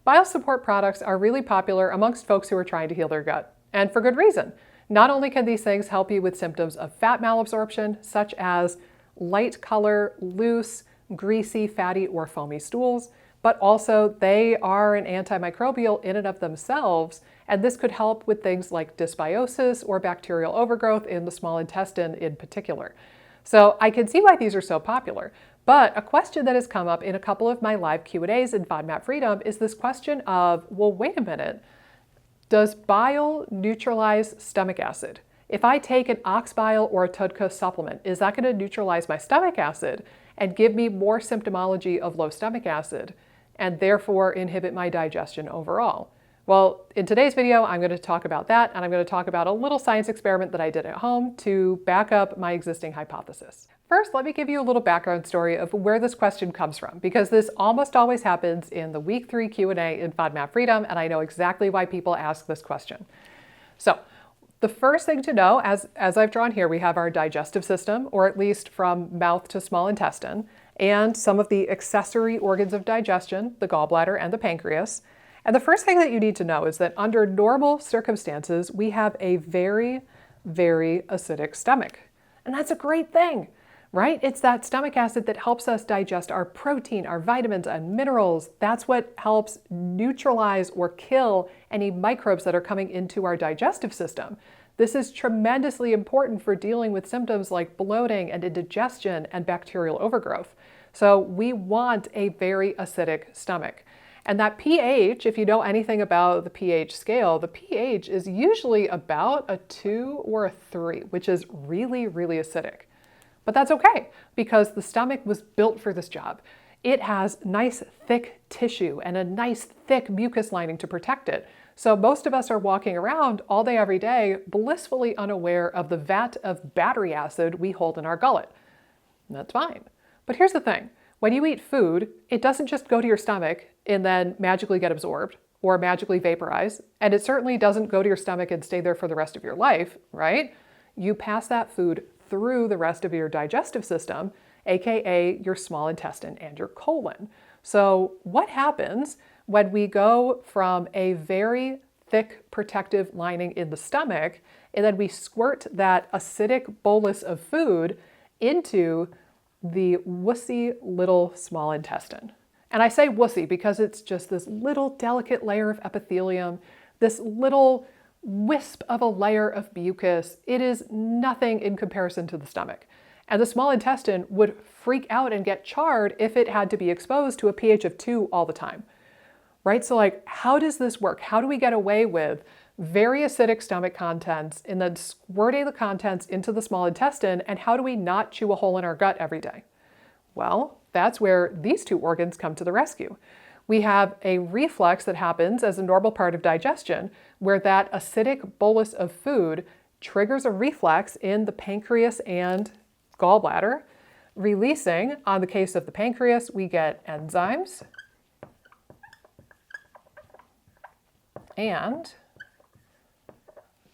Bile support products are really popular amongst folks who are trying to heal their gut, and for good reason. Not only can these things help you with symptoms of fat malabsorption, such as light color, loose, greasy, fatty, or foamy stools, but also they are an antimicrobial in and of themselves, and this could help with things like dysbiosis or bacterial overgrowth in the small intestine in particular. So I can see why these are so popular. But a question that has come up in a couple of my live Q&As in FODMAP Freedom is this question of, well, wait a minute, does bile neutralize stomach acid? If I take an ox bile or a TUDCA supplement, is that going to neutralize my stomach acid and give me more symptomology of low stomach acid and therefore inhibit my digestion overall? Well, in today's video, I'm going to talk about that, and I'm going to talk about a little science experiment that I did at home to back up my existing hypothesis. First, let me give you a little background story of where this question comes from, because this almost always happens in the week 3 Q&A in FODMAP Freedom, and I know exactly why people ask this question. So, the first thing to know, as I've drawn here, we have our digestive system, or at least from mouth to small intestine, and some of the accessory organs of digestion, the gallbladder and the pancreas. And the first thing that you need to know is that under normal circumstances, we have a very, very acidic stomach. And that's a great thing, right? It's that stomach acid that helps us digest our protein, our vitamins and minerals. That's what helps neutralize or kill any microbes that are coming into our digestive system. This is tremendously important for dealing with symptoms like bloating and indigestion and bacterial overgrowth. So we want a very acidic stomach. And that pH, if you know anything about the pH scale, the pH is usually about a 2 or a 3, which is really, really acidic. But that's okay, because the stomach was built for this job. It has nice, thick tissue and a nice, thick mucus lining to protect it. So most of us are walking around all day, every day, blissfully unaware of the vat of battery acid we hold in our gullet. And that's fine. But here's the thing. When you eat food, it doesn't just go to your stomach and then magically get absorbed or magically vaporize. And it certainly doesn't go to your stomach and stay there for the rest of your life, right? You pass that food through the rest of your digestive system, aka your small intestine and your colon. So what happens when we go from a very thick protective lining in the stomach and then we squirt that acidic bolus of food into the wussy little small intestine? And I say wussy because it's just this little delicate layer of epithelium, this little wisp of a layer of mucus. It is nothing in comparison to the stomach. And the small intestine would freak out and get charred if it had to be exposed to a pH of 2 all the time, right? So like, how does this work? How do we get away with very acidic stomach contents and then squirting the contents into the small intestine? And how do we not chew a hole in our gut every day? Well, that's where these two organs come to the rescue. We have a reflex that happens as a normal part of digestion, where that acidic bolus of food triggers a reflex in the pancreas and gallbladder, releasing, on the case of the pancreas, we get enzymes and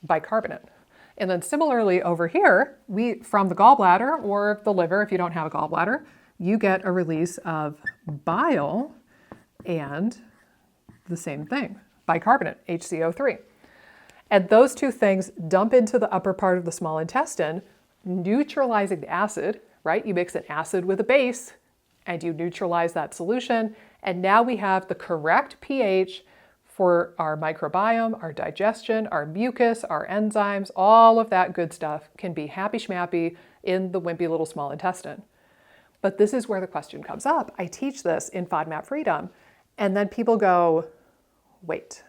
bicarbonate. And then similarly over here, from the gallbladder or the liver, if you don't have a gallbladder, you get a release of bile and the same thing, bicarbonate, HCO3. And those two things dump into the upper part of the small intestine, neutralizing the acid, right? You mix an acid with a base and you neutralize that solution. And now we have the correct pH for our microbiome, our digestion, our mucus, our enzymes, all of that good stuff can be happy schmappy in the wimpy little small intestine. But this is where the question comes up. I teach this in FODMAP Freedom, and then people go, wait,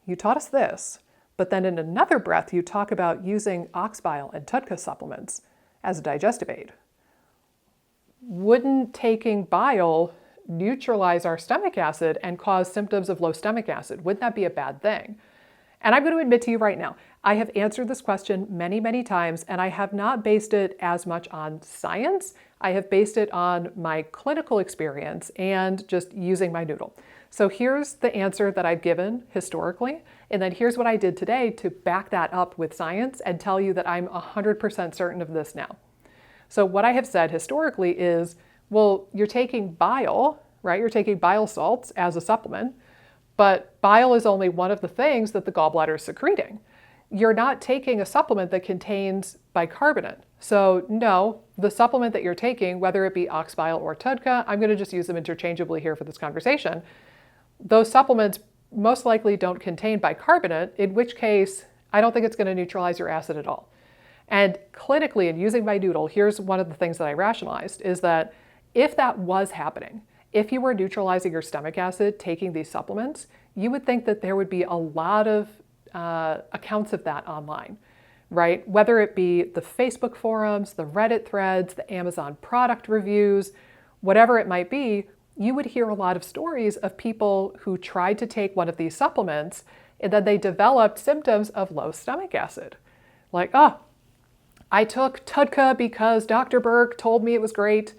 you taught us this, but then in another breath you talk about using ox bile and TUDCA supplements as a digestive aid. Wouldn't taking bile neutralize our stomach acid and cause symptoms of low stomach acid? Wouldn't that be a bad thing? And I'm going to admit to you right now, I have answered this question many, many times, and I have not based it as much on science. I have based it on my clinical experience and just using my noodle. So here's the answer that I've given historically, and then here's what I did today to back that up with science and tell you that I'm 100% certain of this now. So what I have said historically is, well, you're taking bile, right? You're taking bile salts as a supplement. But bile is only one of the things that the gallbladder is secreting. You're not taking a supplement that contains bicarbonate. So no, the supplement that you're taking, whether it be ox bile or TUDCA, I'm going to just use them interchangeably here for this conversation, those supplements most likely don't contain bicarbonate, in which case I don't think it's going to neutralize your acid at all. And clinically, and using my noodle, here's one of the things that I rationalized, is that if that was happening, if you were neutralizing your stomach acid taking these supplements, you would think that there would be a lot of accounts of that online, right? Whether it be the Facebook forums, the Reddit threads, the Amazon product reviews, whatever it might be, you would hear a lot of stories of people who tried to take one of these supplements and then they developed symptoms of low stomach acid. Like, oh, I took TUDCA because Dr. Burke told me it was great.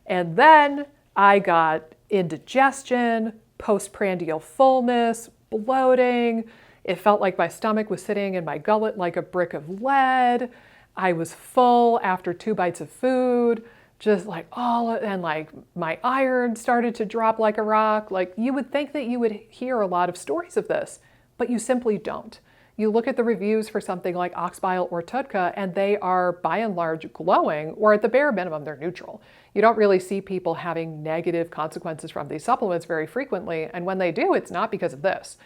And then I got indigestion, postprandial fullness, bloating. It felt like my stomach was sitting in my gullet like a brick of lead. I was full after 2 bites of food, just like and like my iron started to drop like a rock. Like you would think that you would hear a lot of stories of this, but you simply don't. You look at the reviews for something like ox bile or TUDCA and they are by and large glowing, or at the bare minimum, they're neutral. You don't really see people having negative consequences from these supplements very frequently. And when they do, it's not because of this.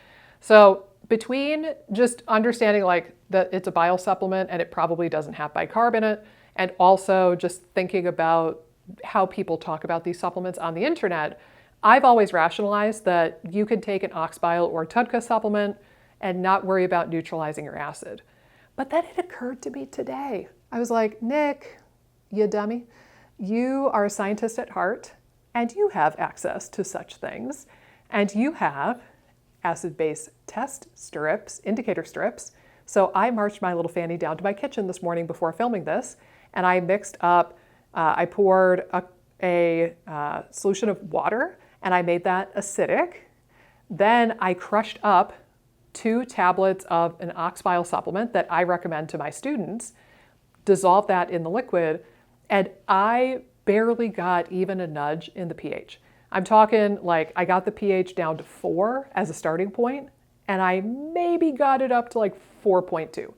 So between just understanding like that it's a bile supplement and it probably doesn't have bicarbonate, and also just thinking about how people talk about these supplements on the internet, I've always rationalized that you could take an ox bile or TUDCA supplement and not worry about neutralizing your acid. But then it occurred to me today. I was like, Nick, you dummy, you are a scientist at heart and you have access to such things. And you have acid-base test strips, indicator strips. So I marched my little fanny down to my kitchen this morning before filming this, and I mixed up, I poured a solution of water and I made that acidic. Then I crushed up 2 tablets of an ox bile supplement that I recommend to my students, dissolve that in the liquid, and I barely got even a nudge in the pH. I'm talking like I got the pH down to 4 as a starting point, and I maybe got it up to like 4.2.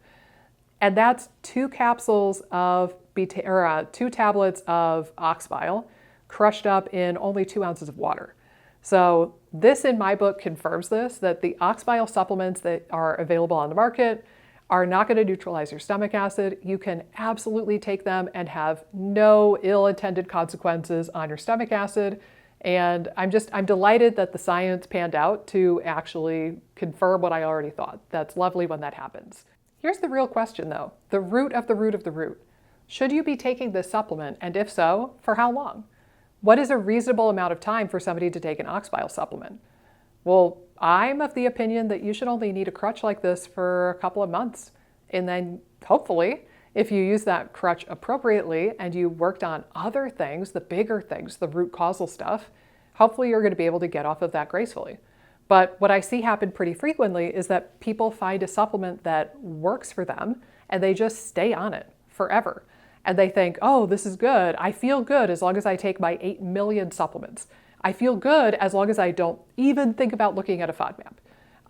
And that's 2 capsules of 2 tablets of ox bile crushed up in only 2 ounces of water. So this in my book confirms this, that the ox bile supplements that are available on the market are not going to neutralize your stomach acid. You can absolutely take them and have no ill-intended consequences on your stomach acid. And I'm delighted that the science panned out to actually confirm what I already thought. That's lovely when that happens. Here's the real question though, the root of the root of the root. Should you be taking this supplement? And if so, for how long? What is a reasonable amount of time for somebody to take an ox bile supplement? Well, I'm of the opinion that you should only need a crutch like this for a couple of months. And then hopefully, if you use that crutch appropriately and you worked on other things, the bigger things, the root causal stuff, hopefully you're going to be able to get off of that gracefully. But what I see happen pretty frequently is that people find a supplement that works for them and they just stay on it forever. And they think, oh, this is good. I feel good as long as I take my 8 million supplements. I feel good as long as I don't even think about looking at a FODMAP.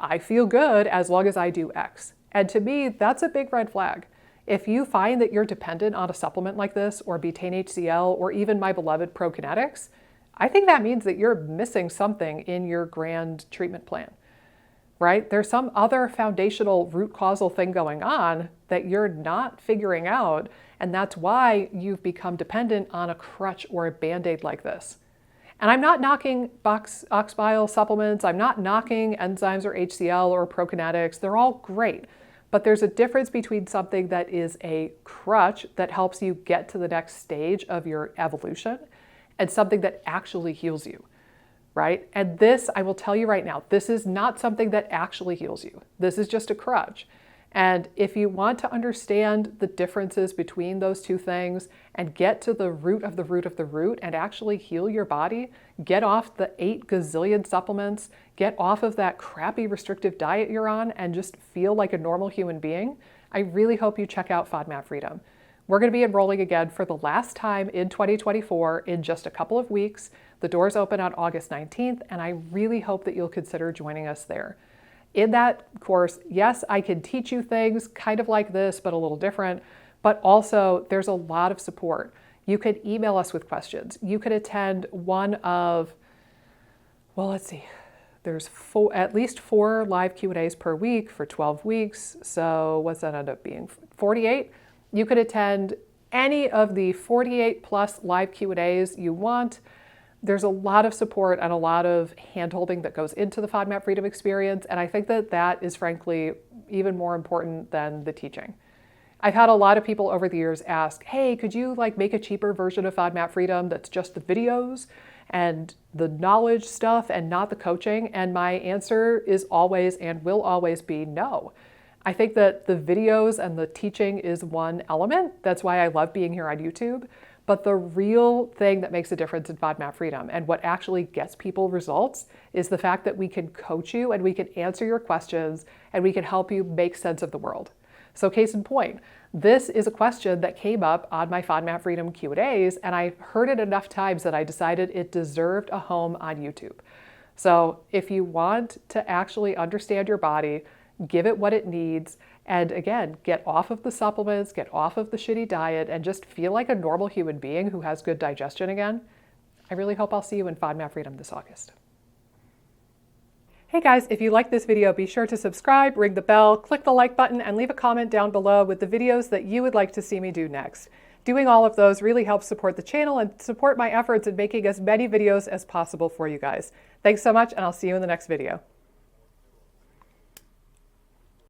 I feel good as long as I do X. And to me, that's a big red flag. If you find that you're dependent on a supplement like this, or betaine HCl, or even my beloved prokinetics, I think that means that you're missing something in your grand treatment plan, right? There's some other foundational root causal thing going on that you're not figuring out, and that's why you've become dependent on a crutch or a Band-Aid like this. And I'm not knocking ox bile supplements, I'm not knocking enzymes or HCl or prokinetics, they're all great. But there's a difference between something that is a crutch that helps you get to the next stage of your evolution and something that actually heals you, right? And this, I will tell you right now, this is not something that actually heals you. This is just a crutch. And if you want to understand the differences between those two things and get to the root of the root of the root and actually heal your body, get off the 8 gazillion supplements, get off of that crappy restrictive diet you're on and just feel like a normal human being, I really hope you check out FODMAP Freedom. We're going to be enrolling again for the last time in 2024 in just a couple of weeks. The doors open on August 19th, and I really hope that you'll consider joining us there. In that course, yes, I can teach you things kind of like this, but a little different, but also there's a lot of support. You could email us with questions. You could attend one of, well, let's see, there's at least 4 live Q&As per week for 12 weeks. So what's that end up being? 48? You could attend any of the 48 plus live Q&As you want. There's a lot of support and a lot of hand-holding that goes into the FODMAP Freedom experience. And I think that that is frankly even more important than the teaching. I've had a lot of people over the years ask, hey, could you make a cheaper version of FODMAP Freedom that's just the videos and the knowledge stuff and not the coaching? And my answer is always and will always be no. I think that the videos and the teaching is one element. That's why I love being here on YouTube. But the real thing that makes a difference in FODMAP Freedom and what actually gets people results is the fact that we can coach you and we can answer your questions and we can help you make sense of the world. So case in point, this is a question that came up on my FODMAP Freedom Q&As, and I heard it enough times that I decided it deserved a home on YouTube. So if you want to actually understand your body, give it what it needs, and again, get off of the supplements, get off of the shitty diet, and just feel like a normal human being who has good digestion again, I really hope I'll see you in FODMAP Freedom this August. Hey guys, if you like this video, be sure to subscribe, ring the bell, click the like button, and leave a comment down below with the videos that you would like to see me do next. Doing all of those really helps support the channel and support my efforts in making as many videos as possible for you guys. Thanks so much, and I'll see you in the next video.